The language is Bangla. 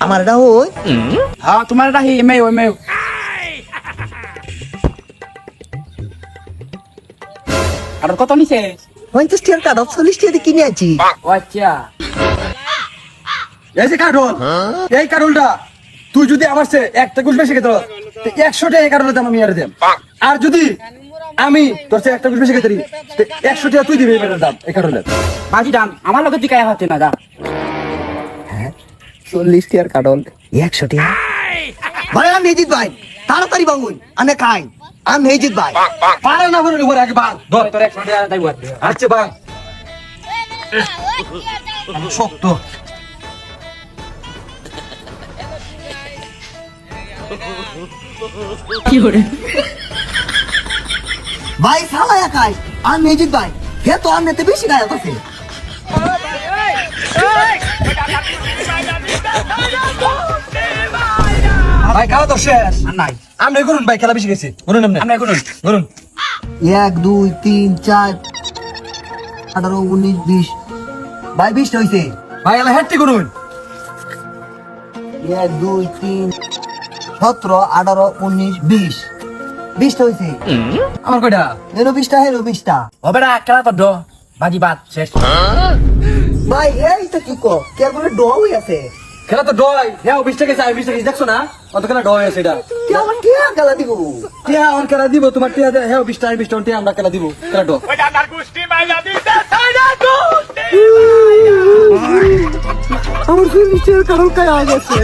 আমার এটা হই হ্যাঁ তোমার এটা মেয়ে ওই মেয়ে আর কত নিছে 50 টাকার কার্ড 40 টাকা দিয়ে কিনে আছি ও আচ্ছা এই যে কার্টুন এই কার্টুনটা তুই যদি আমার সে একটা গুছ বেশি খেতে 100 টাকা এই কার্টুনের দাম আমি আর দেব আর যদি আমি তোর সে একটা গুছ বেশি খেতে 100 টাকা তুই দিবি এর দাম এই কার্টুনের বাজি দাম আমার লগে দিকায় হতে না দা 40 টাকার কার্টন 100 টাকা ভাই আমি নেজিত ভাই তাড়াতাড়ি ভাঙুন আমি খাই আমি নেজিত ভাই পারে না বলে উপরে আগে বাং ধর তোর 100 টাকা তাই বল আচ্ছা বাং আমি শক্ত ভাই সালা খাই আমি নেজিত ভাই হে তো আমি তে বেশি গায় আছে ভাই খাওয়া তো শেষ নাই আমরা করুন ভাই খেলা বেশি গেছি করুন আমরা করুন করুন 1 2 3 4 18 19 20 ভাই 20 হইছে ভাই এলা হেডটি করুন 1 2 3 17 18 19 20 20 হইছে আমার কয়টা এর 20টা হেরো 20টা হবে না খেলা তো ডো বাজি বাদ শেষ ভাই এই তো কি কো কে বলে ডো হই আছে খেলা তো ডয় হ্যাঁ 20 টাকা চাই 20 টাকা দেখছো না অত খেলা ডয় আছে এটা কে আমার কে গালা দিব টিয়া আমার খেলা দিব তোমার টিয়া হ্যাঁ 20 টাকা 20 টাকা আমরা খেলা দিব খেলা ডয় আমার ফিনিশার কারণ কাই আগে গেছে